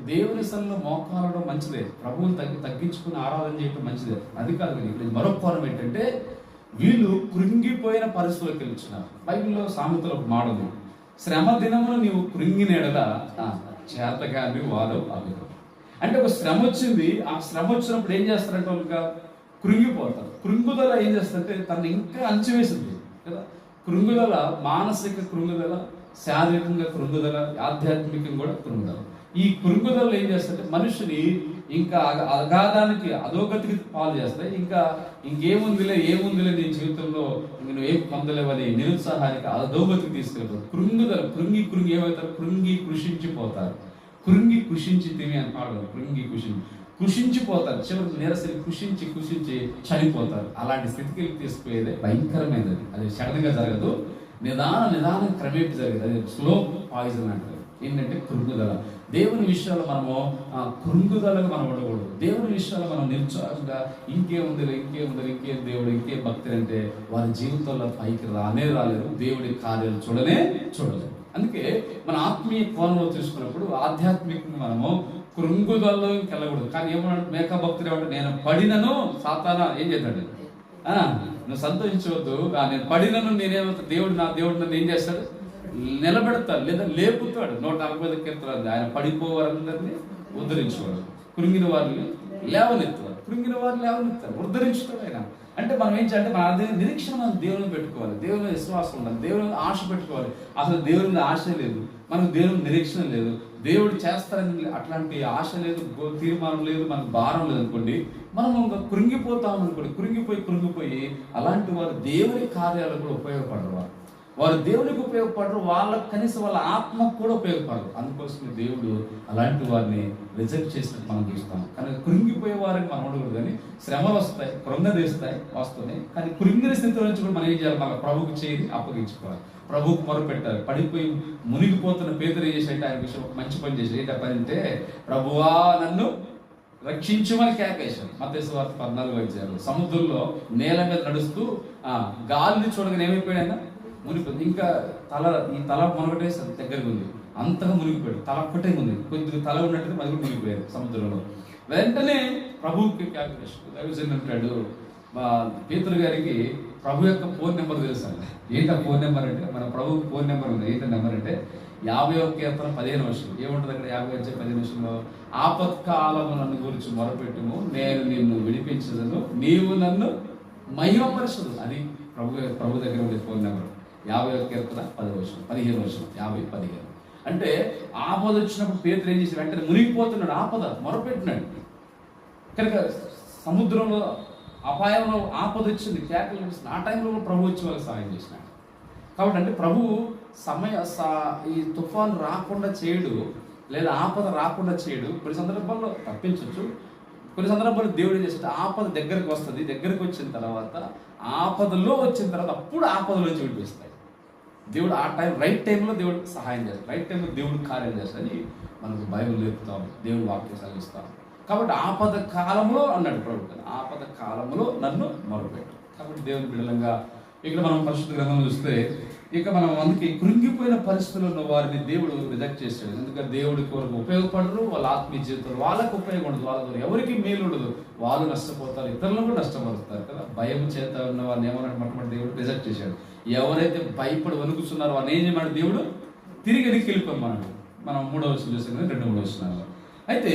దేవుని సన్నిధిలో మోకాలడం మంచిదే, ప్రభువుని తగ్గించుకుని ఆరాధన చేయడం మంచిదే, అది కాదు. ఇక్కడ మరొక కోణం ఏంటంటే వీళ్ళు కృంగిపోయిన పరిస్థితులకు వెళ్ళిచ్చినారు. బైబిల్లో సామెతలో ఒక మాట ఉంది, శ్రమ దినమును నీవు కృంగినేడలా చేతగాని వాడు అవిధం. అంటే ఒక శ్రమ వచ్చింది, ఆ శ్రమ వచ్చినప్పుడు ఏం చేస్తారంటే వాళ్ళు కృంగిపోతారు. కృంగుదల ఏం చేస్తారంటే తనని ఇంకా అంచివేసింది కదా. కృంగుదల మానసిక కృంగుదల, శారీరకంగా కృంగుదల, ఆధ్యాత్మికంగా కూడా కృంగుదల. ఈ కృంగుదలలు ఏం చేస్తారంటే మనిషిని ఇంకా అగాధానికి అధోగతికి పాలు చేస్తాయి. ఇంకేముందిలే నీ జీవితంలో నువ్వేం పొందలేవని నిరుత్సాహానికి అధోగతికి తీసుకెళ్తారు. కృంగుదల కృంగి ఏమవుతారు, కృంగి కృషించిపోతారు. కృంగి కృషించి తిని అని పాడతారు. కృంగి కృషించిపోతారు, చివరికి నీరసరి కృషించి చనిపోతారు. అలాంటి స్థితికి తీసుకుపోయేది భయంకరమైనది. అది సడన్గా జరగదు, నిదానం క్రమేపీ జరగదు. అది స్లో పాయిజన్ అంటారు. ఏంటంటే కృంగుదల. దేవుని విషయాలు మనము కృంగుదలకు మనం ఉండకూడదు. దేవుని విషయాలు మనం నిరుత్సాహంగా ఇంకేం దేవుడు ఇంకేం భక్తి అంటే వారి జీవితంలో పైకి రాలేదు, దేవుడి కార్యాలు చూడలేదు. అందుకే మన ఆత్మీయ కోణంలో తీసుకున్నప్పుడు ఆధ్యాత్మికంగా మనము కృంగుదలలో వెళ్ళకూడదు. కానీ ఏమన్నాడు మేకా భక్తుడు ఏమంటే, నేను పడినను సాతానా ఏం చేస్తాడు, నువ్వు సంతోషించవద్దు, నేను పడినను నేనేమవుతా, నా దేవుడు నన్ను ఏం చేస్తాడు, నిలబెడతాడు లేదా లేపుతాడు. 140 కీర్తనలు ఆయన పడిపోవారందరినీ ఉద్ధరించేవాడు, కృంగిన వారిని లేవనెత్తువాడు, ఉద్ధరించుతాడు ఆయన. అంటే మనం ఏం చేయాలంటే మన నిరీక్షణ మనం దేవుని పెట్టుకోవాలి, దేవుని విశ్వాసం ఉండాలి, దేవుని ఆశ పెట్టుకోవాలి. అసలు దేవుని ఆశ లేదు, మనకు దేవుని నిరీక్షణ లేదు, దేవుడు చేస్తారని అట్లాంటి ఆశ లేదు, తీర్మానం లేదు, మనకు భారం లేదు అనుకోండి, మనం కృంగిపోతాం అనుకోండి. కృంగిపోయి అలాంటి వారు దేవుని కార్యాలకు కూడా ఉపయోగపడరు. వారు దేవునికి ఉపయోగపడరు, వాళ్ళకి కనీసం వాళ్ళ ఆత్మకు కూడా ఉపయోగపడరు. అందుకోసమే దేవుడు అలాంటి వారిని రిజెక్ట్ చేసినట్టు మనం చూస్తాం. కానీ కృంగిపోయే వారిని మనం ఉండకూడదు. కానీ శ్రమలు వస్తాయి, వస్తున్నాయి. కానీ కృంగిన స్థితిలో నుంచి కూడా మనం ఏం చేయాలి, మన ప్రభువుకి చేయి అప్పగించుకోవాలి, ప్రభువుకు మొరపెట్టాలి. పడిపోయి మునిగిపోతున్న పేతురు ఏం చేసి ఆయన విషయం ఒక మంచి పని చేసి ఏంటంటే, ప్రభువా నన్ను రక్షించమని కేకేశాడు. మత్తయి సువార్త 14 సముద్రంలో నేల మీద నడుస్తూ గాలిని చూడగానే ఏమైపోయాడు, మునిగిపోయింది. ఇంకా ఈ తల మొనగటేసి దగ్గరకు ఉంది, అంతగా మునిగిపోయాడు. తల ఒక్కటే ఉంది, కొద్దిగా తల ఉన్నట్టుగా అది కూడా మునిగిపోయాడు సముద్రంలో. వెంటనే ప్రభువుకి దైవజనుడు అంటాడు, పేతురు గారికి ప్రభు యొక్క ఫోన్ నెంబర్ తెలుసు. ఏంటి ఆ ఫోన్ నెంబర్ అంటే, మన ప్రభువుకి ఫోన్ నెంబర్ ఉంది. ఏంటి నెంబర్ అంటే 51 కీర్తన 15 వర్షం. ఏముంటుంది అక్కడ 50 15 ఆపత్కాలము నన్ను గురించి మొరపెట్టుము, నేను నిన్ను విడిపించదను, నీవు నన్ను మహిమపరచదు. అది ప్రభు దగ్గర ఉండే ఫోన్ నెంబర్. 51 కీర్తన 15 వర్షం 50-15. అంటే ఆపద వచ్చినప్పుడు పేతురు ఏం చేసి వెంటనే మునిగిపోతున్నాడు, ఆపద మొరపెట్టినాడు. కనుక సముద్రంలో అపాయంలో ఆపద వచ్చింది, కేకలు ఆ టైంలో ప్రభు వచ్చి వాళ్ళకి సహాయం చేసినాడు. కాబట్టి అంటే ప్రభు ఈ తుఫాను రాకుండా చేయడు, లేదా ఆపద రాకుండా చేయడు. కొన్ని సందర్భాల్లో తప్పించవచ్చు, కొన్ని సందర్భాల్లో దేవుడు ఏం చేస్తే ఆపద దగ్గరకు వస్తుంది. దగ్గరకు వచ్చిన తర్వాత ఆపదలో వచ్చిన తర్వాత అప్పుడు ఆపదలోంచి విడిపిస్తాయి. దేవుడు ఆ రైట్ టైంలో దేవుడు సహాయం చేస్తాడు, రైట్ టైంలో దేవుడు కార్యం చేస్తాడని మనకు బైబిల్ నేర్పుతాం, దేవుడు వాక్యం చదివిస్తాం. కాబట్టి ఆపద కాలంలో అన్నాడు ప్రభు, ఆపద కాలంలో నన్ను మొరపెట్టు. కాబట్టి దేవుని బిడ్డలంగా ఇక్కడ మనం పరిశుద్ధ గ్రంథంలో చూస్తే, ఇక మనం అందుకే కృంగిపోయిన పరిస్థితుల్లో ఉన్న వారిని దేవుడు రిజెక్ట్ చేశాడు. ఎందుకంటే దేవుడి కొరకు ఉపయోగపడరు, వాళ్ళ ఆత్మీయ జీవితంలో వాళ్ళకు ఉపయోగం ఉండదు, వాళ్ళ ఎవరికి మేలు ఉండదు, వాళ్ళు నష్టపోతారు, ఇతరులను కూడా నష్టపరుస్తారు కదా. భయం చేత ఉన్న వారిని ఏమన్నా మొట్టమొదటి దేవుడు రిజెక్ట్ చేశాడు. ఎవరైతే భయపడి వణుకుతున్నారో వారిని ఏం చేయమన్నాడు దేవుడు, తిరిగి వెళ్ళిపోమన్నాడు. మనం 3వ వచనం చూసాం కదా, 2-3 వచనాలు. అయితే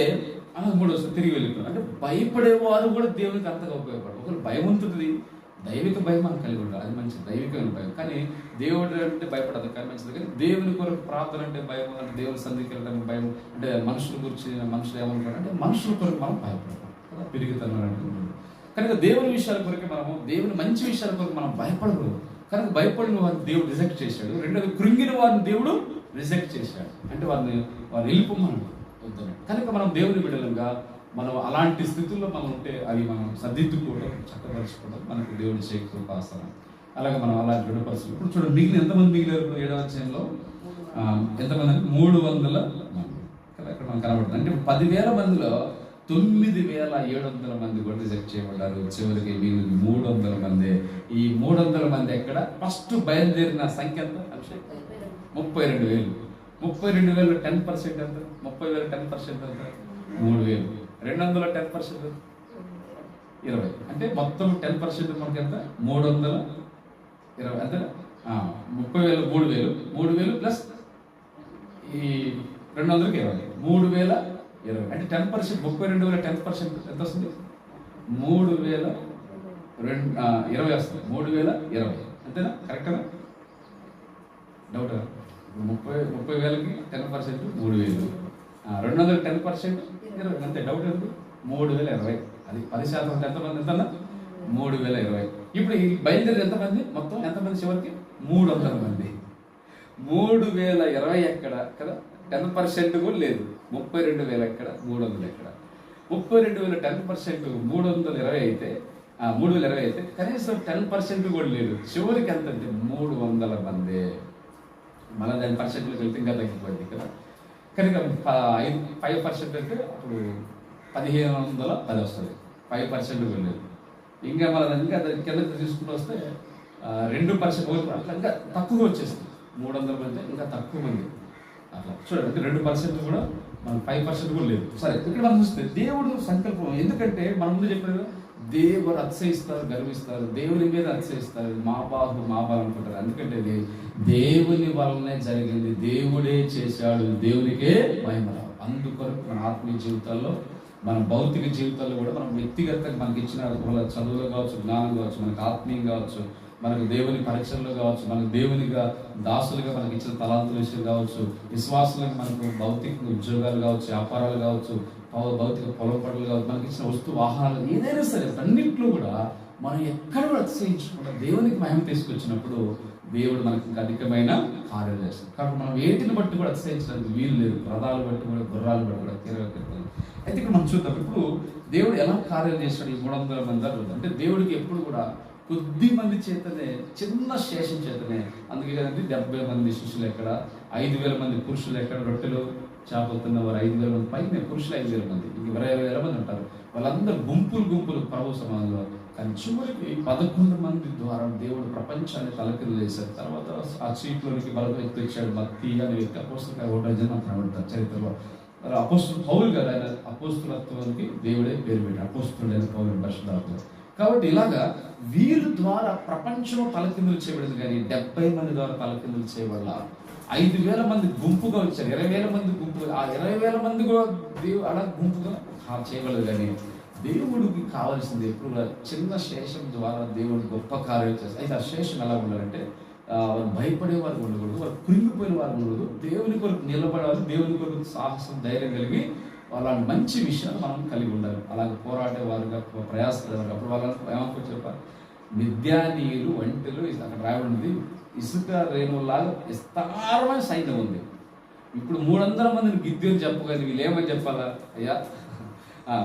3వ వచనం తిరిగి వెళ్ళిపోయాడు. అంటే భయపడేవారు కూడా దేవునికి అంతగా ఉపయోగపడరు. ఒకరు భయం ఉంటుంది, దైవిక భయం మనం కలిగి ఉండాలి, అది మంచిది, దైవికమైన భయం. కానీ దేవుడు అంటే భయపడదు కానీ మంచిది. కానీ దేవుని కొరకు ప్రార్థన అంటే భయం, అంటే దేవుని సన్నిధికి వెళ్ళడానికి భయం, అంటే మనుషుల గురించి మనుషులు ఏమనుకుంటారు అంటే మనుషుల కొరకు మనం భయపడతాం కదా, పెరుగుతాను అంటున్నాడు. కనుక దేవుని విషయాల కొరకు మనము, దేవుని మంచి విషయాల కొరకు మనం భయపడకూడదు. కనుక భయపడిన వారిని దేవుడు రిజెక్ట్ చేశాడు. రెండోది కృంగిన వారిని దేవుడు రిజెక్ట్ చేశాడు, అంటే వారు వెళ్ళిపోమని వద్దన్నాడు. కనుక మనం దేవుని బిడ్డలుగా మనం అలాంటి స్థితుల్లో మనం ఉంటే అవి మనం సర్దిద్దుకోవడం, చక్కపరచుకోవడం మనకు దేవుడి చేకూరు పాస్తాం. అలాగే మనం అలాంటి దృఢపరచు. ఇప్పుడు చూడండి, ఎంతమంది మిగిలారు 7వ అధ్యాయంలో? ఎంతమంది అంటే 300 మంది కదా ఇక్కడ మనం కనబడుతుంది. అంటే 10,000 మందిలో 9,700 మంది కూడా రిజెక్ట్ చేయబడ్డారు. చివరికి వీళ్ళు 300 మంది. ఈ 300 మంది ఎక్కడ? ఫస్ట్ బయలుదేరిన సంఖ్య ఎంత? 32,000. 32,000 10% ఎంత? 30,000 10% ఎంత? 3,000. 200 10% 20. అంటే మొత్తం 10% మనకి ఎంత? 320 అంతేనా? 30,000 3,000 3,000 ప్లస్ ఈ 200కి 20 3,020. అంటే 10% 32,000 10% ఎంత వస్తుంది? 3,020 వస్తుంది. 3,020 అంతేనా? కరెక్టేనా? డౌట్? 30,000కి 10% 3,000, 200 10% 20 అంతే. డౌట్ ఎందుకు? 3,020. అది 10% అంటే ఎంతమంది? ఎంత? 3,020. ఇప్పుడు ఈ బయలుదేరి ఎంతమంది? మొత్తం ఎంతమంది చివరికి? 300 మంది. 3,020 ఎక్కడ కదా? 10% కూడా లేదు. 32,000 ఎక్కడ? 300 ఎక్కడ? 32,000 10% 320 అయితే 3,020 అయితే కనీసం 10% కూడా లేదు. చివరికి ఎంత అంటే 300 మంది. మళ్ళీ దాని పర్సెంట్లోకి వెళ్తే ఇంకా తగ్గిపోయింది కదా. కనుక 5% అంటే అప్పుడు 1,510 వస్తుంది. 5% వెళ్ళలేదు. ఇంకా మళ్ళీ ఇంకా కిందకి తీసుకుంటూ వస్తే 2% అట్లా ఇంకా తక్కువగా వచ్చేస్తుంది. 300 మంది ఇంకా తక్కువ మంది అట్లా చూడండి. 2% కూడా మనం 5% కూడా లేదు. సరే, ఇక్కడ మనం చూస్తే దేవుడు సంకల్పం. ఎందుకంటే మనం ముందు చెప్పారు, దేవుడు అతిశయిస్తారు, గర్విస్తారు, దేవుని మీద అతిశయిస్తారు, మా బాబు అనుకుంటారు. ఎందుకంటే ఇది దేవుని వలనే జరిగింది, దేవుడే చేశాడు, దేవునికే మహిమ. అందుకొరకు మన ఆత్మీయ జీవితాల్లో, మన భౌతిక జీవితాల్లో కూడా మనం వ్యక్తిగతంగా మనకి ఇచ్చిన చదువులో కావచ్చు, జ్ఞానం కావచ్చు, మనకు ఆత్మీయం కావచ్చు, మనకు దేవుని పరీక్షల్లో కావచ్చు, మనకు దేవునిగా దాసులుగా మనకి ఇచ్చిన తలాంతుల విషయం కావచ్చు, విశ్వాసులకు మనకు భౌతిక ఉద్యోగాలు కావచ్చు, వ్యాపారాలు కావచ్చు, భౌతిక పొలపడలు కావచ్చు, మనకి ఇచ్చిన వస్తు వాహనాలు ఏదైనా సరే అన్నింటిలో కూడా మనం ఎక్కడ కూడా అతిశయించకుండా దేవునికి మహిమ తీసుకొచ్చినప్పుడు దేవుడు మనకి ఇంకా అధికమైన కార్యాలు చేస్తాడు. కాబట్టి మనం వేటిని బట్టి కూడా అతిశయించడానికి వీలు లేదు. రథాలు బట్టి కూడా, గుర్రాలు బట్టి కూడా తిరగలుగుతాం. అయితే ఇక్కడ మనం చూద్దాం, ఇప్పుడు దేవుడు ఎలా కార్యాలు చేస్తాడు ఈ 300 మంది అంటే దేవుడికి ఎప్పుడు కూడా కొద్ది మంది చేతనే, చిన్న శేషం చేతనే. అందుకే కదండి 70 మంది శిష్యులు ఎక్కడ, 5,000 మంది పురుషులు ఎక్కడ, రొట్టెలు చేపలు తిన్నవారు 5,000 మంది పైన, పురుషులు 5,000 మంది, 20,000 మంది ఉంటారు. వాళ్ళందరూ గుంపులు ప్రభు సమాజంలో. కానీ చివరికి 11 మంది ద్వారా దేవుడు ప్రపంచాన్ని తలకిందులు చేశారు. తర్వాత ఆ చీట్లోనికి బలక వ్యక్తి వచ్చాడు, మత్తి అనే వ్యక్తి. అపోస్తులుగా ఒకటి కనబడతారు చరిత్రలో. అపోస్తులు పౌలు కదా, ఆయన అపోస్తులత్వానికి దేవుడే పేరు పెట్టాడు, అపోస్తుడైన పౌలు పరిశుద్ధాత్మ. కాబట్టి ఇలాగా వీరి ద్వారా ప్రపంచంలో తలకిందులు చేయబడింది. కానీ 70 మంది ద్వారా తలకిందులు చేయబడాల. 5,000 మంది గుంపుగా వచ్చారు, 20,000 మంది గుంపుగా. ఆ 20,000 మంది కూడా అలా గుంపుగా చేయగలదు. కానీ దేవుడికి కావాల్సింది ఎప్పుడు చిన్న శేషం ద్వారా దేవుడు గొప్ప కార్యాలు చేస్తారు. అయితే ఆ శేషం ఎలా ఉండాలంటే వారు భయపడే వారు ఉండకూడదు, వారు కృంగిపోయిన వారు ఉండకూడదు, దేవుని కొరకు నిలబడాలి, దేవుని కొరకు సాహసం, ధైర్యం కలిగి వాళ్ళ మంచి విషయాలు మనం కలిగి ఉండాలి. అలాగే పోరాడే వారుగా, ప్రయాసపడేవారు. అప్పుడు వాళ్ళని ఏమనుకో చెప్పాలి, మిద్యానీయులు వంటలు అక్కడ రాయబడింది, ఇసుక రేణువులాగా విస్తారమైన సైన్యం ఉంది. ఇప్పుడు 300 మందిని గిద్యోని చెప్పగలి, వీళ్ళు ఏమని చెప్పాలా? అయ్యా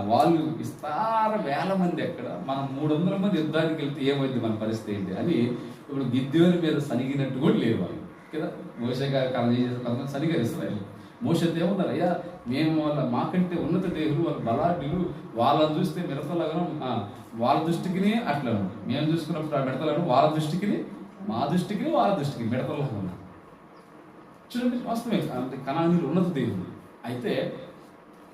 వాళ్ళు విస్తార వేల మంది ఎక్కడ, మనం 300 మంది యుద్ధానికి వెళ్తే ఏమైంది, మన పరిస్థితి ఏంటి అని ఇప్పుడు గిద్యోని మీద సనిగినట్టు కూడా లేరు వాళ్ళు కదా. మోషే గారు కొంతమంది సనిగారు ఇస్రాయేలు. మోషతో ఏమన్నారు, అయ్యా మేము మాకంటే ఉన్నత దేవులు, వాళ్ళ బలాఢ్యులు, వాళ్ళని చూస్తే మిడతలాగా వాళ్ళ దృష్టికి అట్లా మేము చూసుకున్నప్పుడు ఆ మిడతలాగా వాళ్ళ దృష్టికి, మా దృష్టికి వాళ్ళ దృష్టికి మిడతలాగా ఉన్నారు. చూడండి, వాస్తవమే. అంటే కనానీయులు ఉన్నత దేవులు. అయితే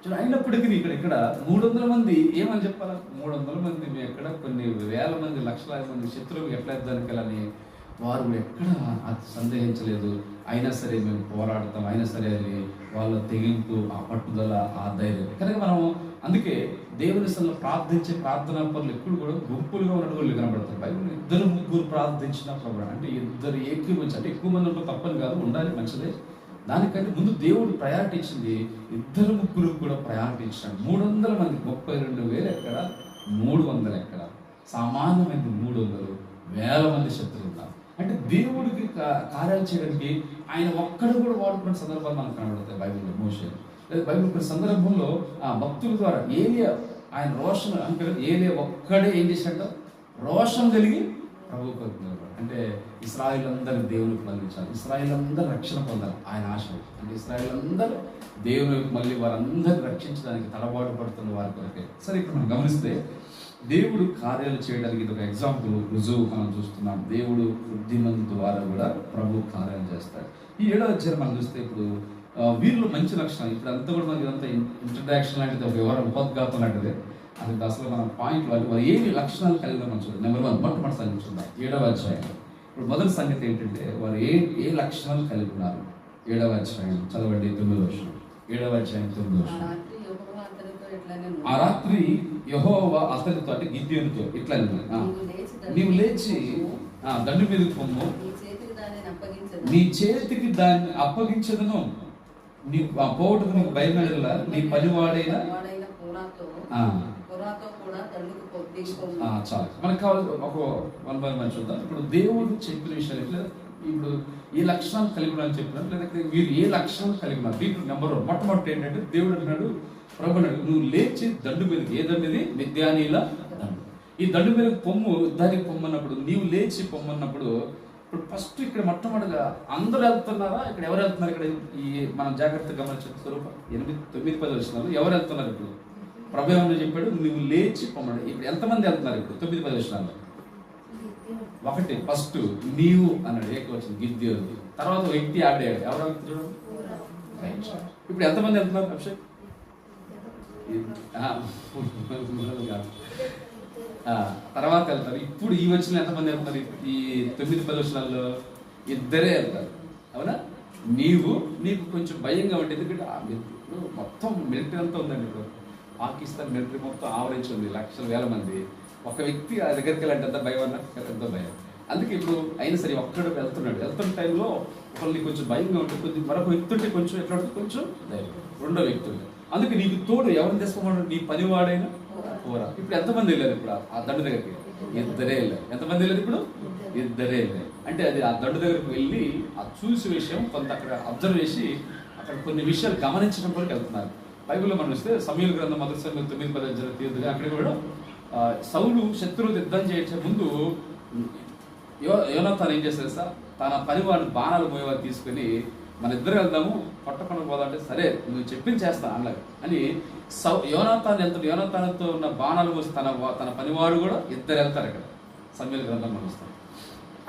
చూడండి, అయినప్పటికీ ఇక్కడ 300 మంది ఏమని చెప్పాలా? 300 మంది మేము ఎక్కడ కొన్ని వేల మంది, లక్షలాది మంది శత్రువులు ఎట్లా యుద్ధానికి వెళ్ళని వారు ఎక్కడ సందేహించలేదు. అయినా సరే మేము పోరాడతాం, అయినా సరే అది వాళ్ళ తెగింపు, ఆ పట్టుదల, ఆ ధైర్యం. కనుక మనం అందుకే దేవుని సన్నిధిలో ప్రార్థించే ప్రార్థనా పనులు ఎప్పుడు కూడా గుంపులుగా ఉన్నటువంటి కనబడతారు. బైబిల్ 2-3 ప్రార్థించిన ప్రభు అంటే ఇద్దరు ఏకీభవించి, అంటే ఎక్కువ మంది ఉంటే తప్పని కాదు, ఉండాలి, మంచిదే. దానికంటే ముందు దేవుడు ప్రయారిటీ ఇచ్చింది 2-3 కూడా ప్రయారిటీ ఇచ్చాడు. 300 మంది 32,000 ఎక్కడ, 300 ఎక్కడ, సామాన్యమైన 300 వేల మంది శత్రువులు ఉన్నారు. అంటే దేవుడికి కార్యాలు చేయడానికి ఆయన ఒక్కడు కూడా వాడుకున్న సందర్భాలు మనకు కనబడతాయి బైబిల్లో. మోషే లేదా బైబిల్ కొన్ని సందర్భంలో ఆ భక్తుల ద్వారా ఏలియా ఆయన రోషం అంటే ఏలియా ఒక్కడే ఏం చేశాడ, రోషం కలిగి ప్రభు అంటే ఇశ్రాయేల్ అందరూ దేవునికి బంధించాలి, ఇశ్రాయేల్ అందరూ రక్షణ పొందాలి ఆయన ఆశ. అంటే ఇశ్రాయేల్ అందరూ దేవుని మళ్ళీ వారందరూ రక్షించడానికి తడబాటు పడుతున్న వారి కొరకే. సరే, ఇక్కడ మనం గమనిస్తే దేవుడు కార్యాలు చేయడానికి ఇది ఒక ఎగ్జాంపుల్, రుజువు మనం చూస్తున్నాం. దేవుడు బుద్ధిమంతు ద్వారా కూడా ప్రభు కార్యాలు చేస్తాడు. ఈ 7వ అధ్యాయం మనం చూస్తే ఇప్పుడు వీరిలో మంచి లక్షణం, ఇప్పుడు అంతా కూడా మనకి ఇదంతా ఇంట్రడక్షన్ లాంటిది, ఒక వివరం ఉపోద్ఘాతం లాంటిది. అది అసలు మన పాయింట్ వారు ఏమి లక్షణాలు కలిగిన మనం చూద్దాం. నెంబర్ 1 మొట్టమొదటి సంగతి చూద్దాం. 7వ అధ్యాయం ఇప్పుడు మొదటి సంగతి ఏంటంటే వారు ఏ లక్షణాలు కలిగి ఉన్నారు. 7వ అధ్యాయం చదవండి, 9వ వచనం. 7వ అధ్యాయం 9వ వచనం. ఆ రాత్రి యెహోవా అతనితో, అంటే గిద్యోనుతో ఇట్లా నీవు లేచి దండు మీదకి పొమ్ము, నీ చేతికి దాన్ని అప్పగించదును, నీ పోవటకు నీకు భయమేలా, నీ పనివాడైన చాలు. మనకు కావాలి ఒక 1 by 1 చూద్దాం. ఇప్పుడు దేవుడు చెప్పిన విషయాలు ఎట్లా, ఇప్పుడు ఏ లక్షణాలు కలిగి ఉన్నారని చెప్పినారు, లేదంటే వీరు ఏ లక్షణాలు కలిగి ఉన్నారు. దీంట్లో నెంబర్ 1 మొట్టమొదటి ఏంటంటే దేవుడు అంటున్నాడు, ప్రభు అన్నాడు, నువ్వు లేచి దండు మీదకి, ఏ దండుది, మిద్యానీల దండు, ఈ దండు మీదకి పొమ్ము, యుద్ధానికి పొమ్మన్నప్పుడు, నీవు లేచి పొమ్మన్నప్పుడు, ఇప్పుడు ఫస్ట్ ఇక్కడ మొట్టమొదటిగా అందరూ వెళ్తున్నారా, ఇక్కడ ఎవరు వెళ్తున్నారు? ఇక్కడ ఈ మనం జాగ్రత్తగా గమనించే స్వరూపం 8, 9, 10 వచనాలు ఎవరు వెళ్తున్నారు? ఇప్పుడు ప్రభు ఏమన్నా చెప్పాడు, నువ్వు లేచి పొమ్మన్నాడు. ఇప్పుడు ఎంతమంది వెళ్తున్నారు? ఇప్పుడు 9, 10 వచనాలు ఒకటి ఫస్ట్ నీవు అన్నాడు, ఏకవచనం గిద్యోను. తర్వాత వ్యక్తి ఆడాడు, ఎవరు వెళ్తున్నారు? ఇప్పుడు ఎంతమంది వెళ్తున్నారు? అభిషేక్ తర్వాత వెళ్తారు. ఇప్పుడు ఈ వచ్చిన ఎంతమంది వెళ్తారు? ఈ 9, 10 వచనాల్లో ఇద్దరే వెళ్తారు. అవునా? నీకు కొంచెం భయంగా ఉంటుంది, ఎందుకంటే మొత్తం మిలిటరీ అంతా ఉందండి. ఇప్పుడు పాకిస్తాన్ మిలిటరీ మొత్తం ఆవరించి ఉంది, లక్షల వేల మంది. ఒక వ్యక్తి ఆ దగ్గరికి వెళ్ళంటే ఎంత భయం అన్నా, ఎంతో భయం. అందుకే ఇప్పుడు అయినా సరే ఒక్కడు వెళ్తున్న టైంలో ఒకళ్ళని కొంచెం భయంగా ఉంటుంది, కొద్ది మరొక వ్యక్తి ఉంటే కొంచెం ఎట్లా ఉంటుంది, కొంచెం ధైర్యం, రెండో వ్యక్తి ఉంది. అందుకే నీకు తోడు ఎవరిని తెసుకోమన్నాడు? నీ పనివాడైనా పోరా. ఇప్పుడు ఎంతమంది వెళ్ళారు? ఇప్పుడు ఆ దండు దగ్గరికి ఇద్దరే వెళ్ళారు. ఎంతమంది వెళ్ళారు? ఇప్పుడు ఇద్దరే వెళ్ళారు. అంటే అది ఆ దండు దగ్గరికి వెళ్ళి ఆ చూసి విషయం కొంత అక్కడ అబ్జర్వ్ చేసి అక్కడ కొన్ని విషయాలు గమనించడం వరకు వెళ్తున్నారు. బైబిల్లో మనం వస్తే సమూయేలు గ్రంథం 1 సమూయేలు 9-10 తీరుగా అక్కడ కూడా సౌలు శత్రువులు యుద్ధం చేసే ముందు యోనాతాను ఏం చేశారు సార్, తన పనివాడిని బాణాలు మోయేవారు తీసుకుని మన ఇద్దరు వెళ్దాము, పట్టపండుగ పోదామంటే సరే నువ్వు చెప్పింది చేస్తా అన్నది అని యోనాతాను వెళ్తాడు. యోనాతానుతో ఉన్న బాణాలు మోసి తన పనివాడు కూడా ఇద్దరు వెళ్తారు. అక్కడ సమూయేలు గ్రంథం మనం వస్తాం.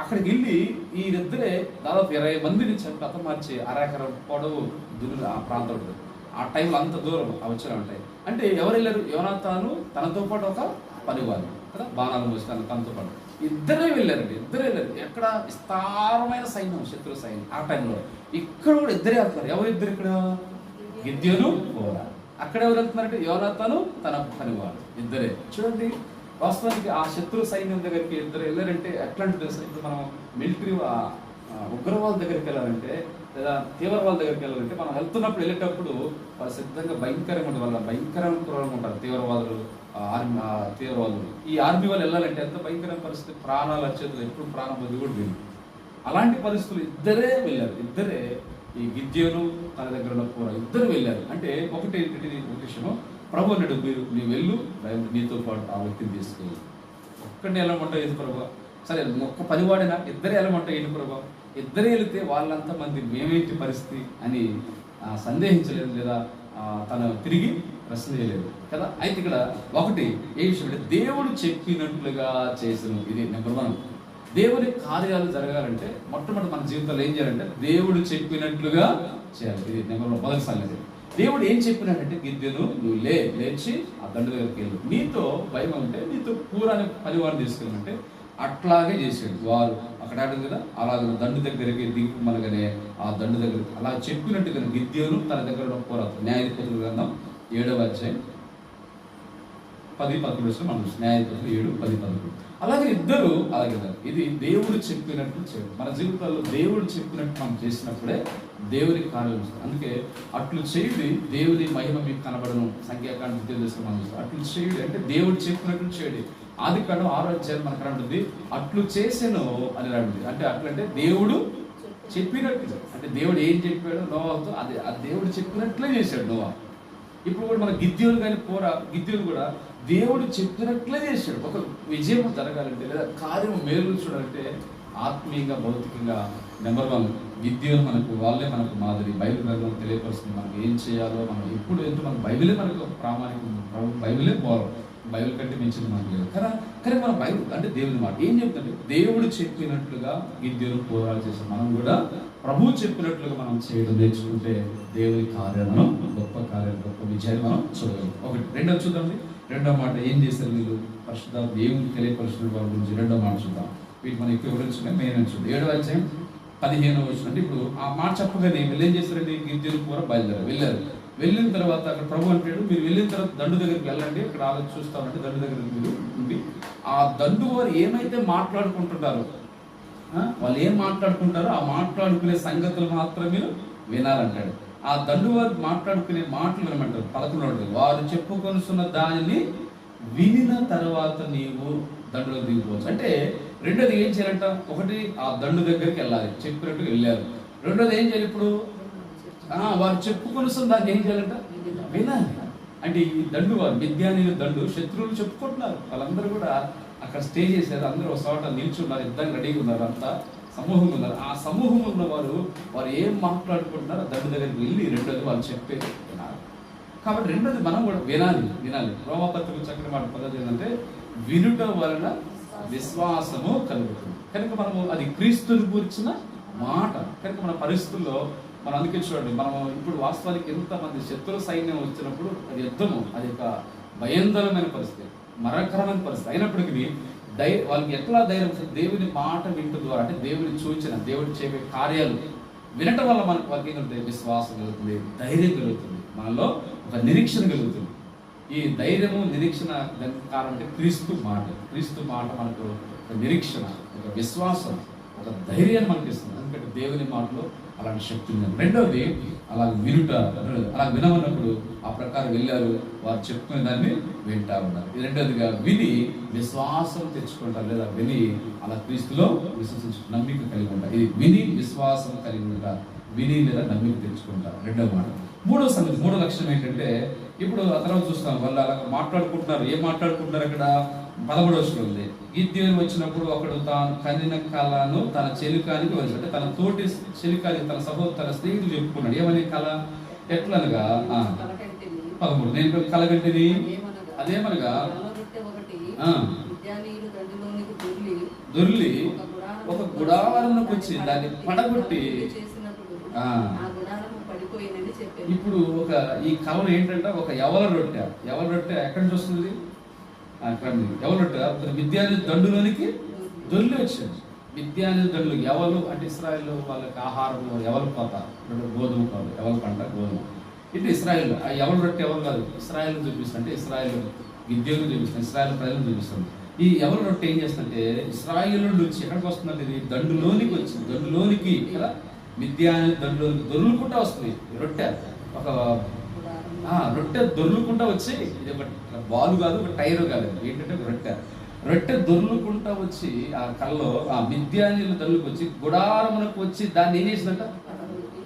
అక్కడికి వెళ్ళి వీరిద్దరే దాదాపు 20 మందిని చంపి హతమార్చి అరెకరం పొడవు దున్ను ఆ ప్రాంతం ఉంటుంది. ఆ టైంలో అంత దూరం వచ్చే ఉంటాయి. అంటే ఎవరు వెళ్ళారు? యోనాతాను తనతో పాటు ఒక పనివాడు కదా, బాణాలు మోసి తనతో పాటు ఇద్దరే వెళ్ళారండి. ఇద్దరే వెళ్ళారు. ఎక్కడ విస్తారమైన సైన్యం, శత్రు సైన్యం ఆ టైంలో. ఇక్కడ కూడా ఇద్దరే వెళ్తున్నారు. ఎవరు ఇద్దరు? ఇక్కడ గిద్యోను పోరా. అక్కడ ఎవరు వెళ్తున్నారంటే యోనాతాను తన పనివాడు, ఇద్దరే. చూడండి, వాస్తవానికి ఆ శత్రు సైన్యం దగ్గరికి ఇద్దరు వెళ్ళారంటే ఎట్లాంటి తెలుసు. ఇప్పుడు మనం మిలిటరీ ఉగ్రవాళ్ళ దగ్గరికి వెళ్ళాలంటే, లేదా తీవ్రవాళ్ళ దగ్గరికి వెళ్ళాలంటే, మనం వెళ్తున్నప్పుడు వెళ్ళేటప్పుడు వాళ్ళు సిద్ధంగా భయంకరంగా ఉంటుంది, వాళ్ళ భయంకరంగా ఉంటారు తీవ్రవాదులు, తీవ్రవాదులు. ఈ ఆర్మీ వాళ్ళు వెళ్ళాలంటే ఎంత భయంకరమైన పరిస్థితి, ప్రాణాలు వచ్చేది, ఎప్పుడు ప్రాణం పొంది కూడా లేదు. అలాంటి పరిస్థితులు ఇద్దరే వెళ్ళారు. ఇద్దరే, ఈ గిద్యోను తన దగ్గర ఉన్న పూర ఇద్దరు వెళ్ళారు. అంటే ఒకటి విషయము, ప్రభు అన్నాడు, నీవు వెళ్ళు, నీతో పాటు ఆ వ్యక్తిని తీసుకెళ్ళి. ఒక్కడిని వెళ్ళమంటావు ఏంటి ప్రభు? సరే ఒక్క పనివాడినా, ఇద్దరే వెళ్ళమంటావు ఏంటి ప్రభు? ఇద్దరే వెళితే వాళ్ళంతా మంది మేమేంటి పరిస్థితి అని సందేహించలేదు, లేదా తను తిరిగి ప్రశ్న చేయలేదు కదా. అయితే ఇక్కడ ఒకటి ఏ విషయం అంటే, దేవుడు చెప్పినట్లుగా చేసాను. ఇది నెంబర్ 1. దేవుని కార్యాలు జరగాలంటే మొట్టమొదటి మన జీవితంలో ఏం చేయాలంటే దేవుడు చెప్పినట్లుగా చేయాలి. ఇది నెంబర్ 1 మొదటి సంగతి. దేవుడు ఏం చెప్పినాడంటే, గిద్యోను నువ్వు లేచి ఆ దండు దగ్గరికి వెళ్ళు, నీతో భయం ఉంటే నీతో పూరాని పనివారిని తీసుకెళ్ళమంటే అట్లాగే చేసాడు. వారు అక్కడ ఆడదు కదా, అలాగే దండు దగ్గరికి దిగు మనగానే ఆ దండు దగ్గర అలా చెప్పినట్టుగా గిద్యోను తన దగ్గర పోరాడు. న్యాయాధిపతుల గ్రంథం 7వ అధ్యాయం 10-11 మనం న్యాయాధిపతులు 7-10-11. అలాగే ఇద్దరు అలాగే. ఇది దేవుడు చెప్పినట్టు చేయడం. మన జీవితాల్లో దేవుడు చెప్పినట్టు మనం చేసినప్పుడే దేవుని కార్యం వస్తుంది. అందుకే అట్లు చేయుడి దేవుని మహిమ మీకు కనబడను, సంఖ్యాకాండం 3 మనం చూస్తాం. అట్లు చేయుడి అంటే దేవుడు చెప్పినట్టు చేయడి. ఆదికాండం 6వ అధ్యాయం మనకు రాబడింది, అట్లు చేసాను అని రాబడింది. అంటే అట్లంటే దేవుడు చెప్పినట్టు, అంటే దేవుడు ఏం చెప్పాడు నోవాతో అది దేవుడు చెప్పినట్లే చేశాడు నోవా. ఇప్పుడు కూడా మన గిద్యోను కానీ గిద్యోను కూడా దేవుడు చెప్పినట్లే చేశాడు. ఒక విజయం జరగాలంటే, లేదా కార్యం మేలు చూడాలంటే ఆత్మీయంగా, భౌతికంగా నెంబర్ 1 గిద్యోను వాళ్ళే మనకు మాదిరి. బైబిల్ గ్రంథం తెలియపరుస్తుంది మనకు ఏం చేయాలో. మనం ఎప్పుడు మనకు బైబిలే మనకు ప్రామాణికం, బైబిలే పోవాలి. బైబిల్ కంటే మించిన మాట లేదు కదా. కానీ మన బైబిల్ అంటే దేవుని మాట ఏం చెప్తుంటే, దేవుడు చెప్పినట్లుగా గిద్యోను పోరాలు చేసాం. మనం కూడా ప్రభువు చెప్పినట్లుగా మనం చేయడం నేర్చుకుంటే దేవుని కార్యాలను, గొప్ప కార్యాలు, గొప్ప విజయాన్ని మనం చూడగలం. ఒకటి. రెండవ చూద్దాం. రెండో మాట ఏం చేశారు వీళ్ళు? పరిశుద్ధ దేవుని తెలియపరిచిన వాళ్ళ గురించి రెండో మాట చూద్దాం. వీటి మనం ఎక్కువ వివరించుకునే మెయిన్ చూద్దాం. 7వ అధ్యాయం 15వ వచనం. అంటే ఇప్పుడు ఆ మాట చెప్పగానే వీళ్ళు ఏం చేస్తారండి? గిద్యోను పోర వెళ్ళారు. వెళ్ళిన తర్వాత అక్కడ ప్రభు అంటాడు, మీరు వెళ్ళిన తర్వాత దండు దగ్గరికి వెళ్ళండి, అక్కడ ఆలోచన చూస్తామంటే దండు దగ్గర మీరు ఉండి ఆ దండు వారు ఏమైతే మాట్లాడుకుంటున్నారో, వాళ్ళు ఏం మాట్లాడుకుంటారో ఆ మాట్లాడుకునే సంగతులు మాత్రం మీరు వినాలంటాడు. ఆ దండు వారు మాట్లాడుకునే మాటలు వినమంటారు. 11 వారు చెప్పుకొనుస్తున్న దానిని వినిన తర్వాత నీవు దండులో దిగిపోవచ్చు. అంటే రెండోది ఏం చేయాలంట? ఒకటి, ఆ దండు దగ్గరికి వెళ్ళాలి, చెప్పినట్టు వెళ్ళారు. రెండోది ఏం చేయాలి? ఇప్పుడు వారు చెప్పుకొనుస్తున్న దాన్ని ఏం చేయాలంట? వినాలి. అంటే ఈ దండు వారు మిద్యానీయుల దండు శత్రువులు చెప్పుకుంటున్నారు. వాళ్ళందరూ కూడా అక్కడ స్టే చేశారు, అందరూ ఒక చోట నిల్చున్నారు, యుద్ధం రెడీగా ఉన్నారు, అంతా సమూహంగా ఉన్నారు. ఆ సమూహం ఉన్న వారు ఏం మాట్లాడుకుంటున్నారో దండు దగ్గరికి వెళ్ళి రెండోది వాళ్ళు చెప్పేది వినాలి. కాబట్టి రెండోది మనం కూడా వినాలి. రోమపత్రిక చక్కని మాట పద్ధతి ఏంటంటే, వినుట వలన విశ్వాసము కలుగుతుంది. కనుక మనము అది క్రీస్తుని గురించిన మాట. కనుక మన పరిస్థితుల్లో మనం అందుకే చూడండి, మనం ఇప్పుడు వాస్తవానికి ఎంతమంది శత్రు సైన్యం వచ్చినప్పుడు అది యుద్ధము, అది ఒక భయంకరమైన పరిస్థితి, మరణకరమైన పరిస్థితి అయినప్పటికీ వాళ్ళకి ఎట్లా ధైర్యం? దేవుని మాట వింటు ద్వారా, అంటే దేవుని సూచన, దేవుడు చేసే కార్యాలు వినటం వల్ల మనకు వాళ్ళకి ఏంటంటే విశ్వాసం కలుగుతుంది, ధైర్యం కలుగుతుంది, మనలో ఒక నిరీక్షణ కలుగుతుంది. ఈ ధైర్యము, నిరీక్షణ కారణం అంటే క్రీస్తు మాట మనకు ఒక నిరీక్షణ, ఒక విశ్వాసం, ఒక ధైర్యాన్ని మనకి ఇస్తుంది. ఎందుకంటే దేవుని మాటలో అలాంటి శక్తి ఉంది. రెండవది, అలా వినుట. అలా వినమన్నప్పుడు ఆ ప్రకారం వెళ్ళారు, వారు చెప్పుకునే దాన్ని వింటా ఉన్నారు. రెండవదిగా విని విశ్వాసం తెచ్చుకుంటారు, లేదా విని అలా క్రీస్తులో విశ్వసించు నమ్మిక కలిగి ఉంటారు. ఇది విని విశ్వాసం కలిగి ఉంటారు, విని లేదా నమ్మిక తెచ్చుకుంటారు. రెండవ మాట. మూడో సంగతి, మూడో లక్షణం ఏంటంటే, ఇప్పుడు ఆ తర్వాత చూస్తాం వాళ్ళు అలా మాట్లాడుకుంటున్నారు. ఏం మాట్లాడుకుంటున్నారు? అక్కడ 13వ వచనం ఉంది. గిద్యోను వచ్చినప్పుడు ఒకడు తాను కనిన కళను తన చెలికానికి వచ్చి, అంటే తన తోటి చెలికానికి, తన స్నేహితులు చెప్పుకున్నాడు. ఏమని కళ? ఎట్లనగా 13 నేను కలగంటిది అదేమనగా దొర్లి ఒక గుడారంలోకి వచ్చి దాన్ని పడగొట్టి. ఇప్పుడు ఈ కళను ఏంటంటే ఒక యవల రొట్టె ఎక్కడి నుంచి వస్తుంది? ఎవరు మిద్యాని దండులోనికి దొర్లి వచ్చాడు. మిద్యాని దండులు ఎవరు అంటే ఇశ్రాయేలు వాళ్ళకి ఆహారం ఎవరు కోత, గోధుమ కాదు, ఎవరు పంట గోధుమ. ఇటు ఇశ్రాయేల్ ఆ ఎవరు రొట్టె ఎవరు కాదు, ఇశ్రాయేల్ చూపిస్తుంది. అంటే ఇశ్రాయేల్ గిద్యోను చూపిస్తుంది, ఇశ్రాయేల్ ప్రజలను చూపిస్తుంది. ఈ ఎవరు రొట్టె ఏం చేస్తుందంటే ఇశ్రాయేల్ నుంచి ఎక్కడికి వస్తుందంటే ఇది దండులోనికి వచ్చింది, దండులోనికి కదా, మిద్యాని దండులోనికి దొర్లుకుంటా వస్తుంది రొట్టె. ఒక రొట్టె దొర్లుకుంటా వచ్చి, ఇది ఒక బాలు కాదు, ఒక టైరు కాదు, ఏంటంటే రొట్టె దొర్లుకుంటా వచ్చి ఆ కళ్ళలో ఆ మిద్యానీయుల దొర్లుకు వచ్చి గుడారమునకు వచ్చి దాన్ని ఏం చేసిందంట?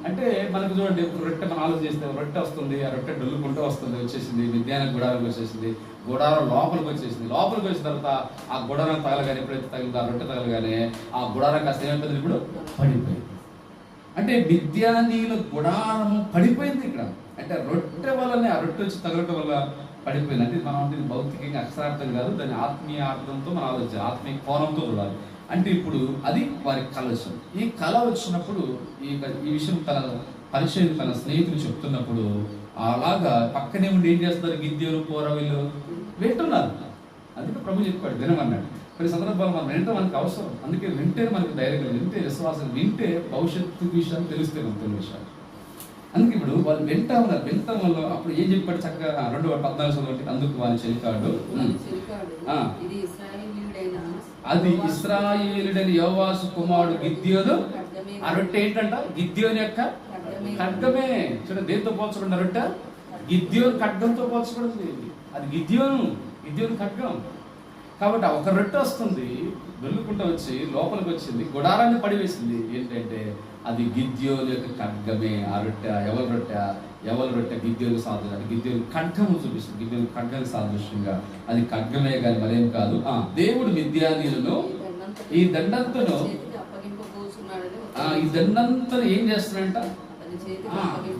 అంటే మనకు చూడండి, రొట్టె మనం ఆలోచన చేస్తే రొట్టె వస్తుంది, ఆ రొట్టె డొల్లుకుంటూ వస్తుంది, వచ్చేసింది మిద్యాన గుడారం వచ్చేసింది, గుడారం లోపలికి వచ్చేసింది. లోపలికి వచ్చిన తర్వాత ఆ గుడారం తగలగానే, ఎప్పుడైతే తగిలిందో ఆ రొట్టె తగలగానే ఆ గుడారం కాస్త ఏమైపోయింది? ఇప్పుడు పడిపోయింది. అంటే మిద్యానీయుల గుడారము పడిపోయింది ఇక్కడ. అంటే రొట్టె వల్లనే, ఆ రొట్టె వచ్చి తగలటం వల్ల పడిపోయింది. అంటే మనం అంటే భౌతికంగా అక్షరార్థం కాదు, దాని ఆత్మీయ అర్థంతో మనం ఆలోచించాలి, ఆత్మీయ కోణంతో చూడాలి. అంటే ఇప్పుడు అది వారి కళ వచ్చింది. ఈ కళ వచ్చినప్పుడు ఈ విషయం తన పరిచయం తన స్నేహితులు చెప్తున్నప్పుడు అలాగా పక్కనే ఉండి ఏం చేస్తారు? గిద్యోను పోర వీళ్ళు వింటున్నారు. అందుకే ప్రభు చెప్పాడు వినమన్నాడు. కొన్ని సందర్భాలు మనం వినటం మనకు అవసరం. అందుకే వింటే మనకు ధైర్యం, వింటే విశ్వాసం, వింటే భవిష్యత్తు విషయాలు తెలుస్తాయి మనకు కొన్ని విషయాలు. అందుకే ఇప్పుడు వాళ్ళు వింటా ఉన్నారు. వింటం వల్ల అప్పుడు ఏం చెప్పాడు చక్కగా 2:14 అందుకు వారి చెలికాడు అది ఇశ్రాయేలుడైన యోవాషు కుమారుడు గిద్యోను. ఆ రొట్టె ఏంటంట? గిద్యోను యొక్క ఖడ్గమే. చూడండి, దేంతో పోల్చబడిన రొట్టె? గిద్యోను ఖడ్గంతో పోల్చబడింది. అది గిద్యోను ఖడ్గం. కాబట్టి ఒక రొట్టె వస్తుంది, వెళ్లుకుంటూ వచ్చి లోపలికి వచ్చింది, గుడారాన్ని పడివేసింది. ఏంటంటే అది గిద్యోను యొక్క ఖడ్గమే. ఆ రొట్టె ఎవరి రొట్టె గిద్యోను సాదృశ్యం. అంటే గిద్యోను ఖడ్గము చూపిస్తుంది, గిద్యోను ఖడ్గానికి సాదృశ్యంగా అది ఖడ్గమే కానీ మరేం కాదు. దేవుడు మిద్యానీయులను ఈ దండంతను ఏం చేస్తున్నాడంట?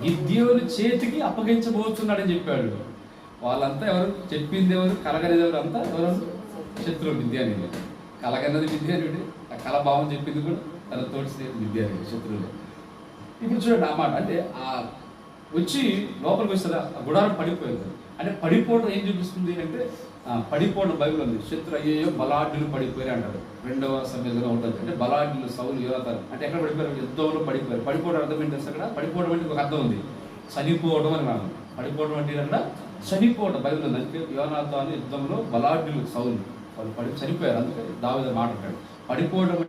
గిద్యోను చేతికి అప్పగించబోతున్నాడని చెప్పాడు. వాళ్ళంతా ఎవరు చెప్పింది ఎవరు, కలగనేది ఎవరు, అంతా ఎవరు శత్రువు విద్యానిధి. కలగన్నది విద్యానిధి, ఆ కలభావం చెప్పింది కూడా తన తోటి స్నేహితుడు విద్యానిధి, శత్రువులు. ఇప్పుడు చూడండి ఆ మాట, అంటే ఆ వచ్చి లోపలికి వస్తుంది, ఆ గుడారం పడిపోయింది. అంటే పడిపోవడం ఏం చూపిస్తుంది అంటే పడిపోవడం బైబిల్ ఉంది. శత్రు అయ్యేయో బలాఢ్యులు పడిపోయారు అంటారు 2వ సమయంలో ఉంటుంది. అంటే బలాఢ్యులు సౌలు యోనాతాను అంటే ఎక్కడ పడిపోయారు, యుద్ధంలో పడిపోయారు. పడిపోవడం అర్థం ఏంటి అక్కడ? పడిపోవడం అంటే ఒక అర్థం ఉంది, చనిపోవడం అని మనం. పడిపోవడం అంటే అక్కడ చనిపోవడం బైబిల్ ఉంది. అందుకే యోనాతాను యుద్ధంలో బలాఢ్యులు సౌలు వాళ్ళు చనిపోయారు. అందుకే దావీదు మాట అంటాడు పడిపోవడం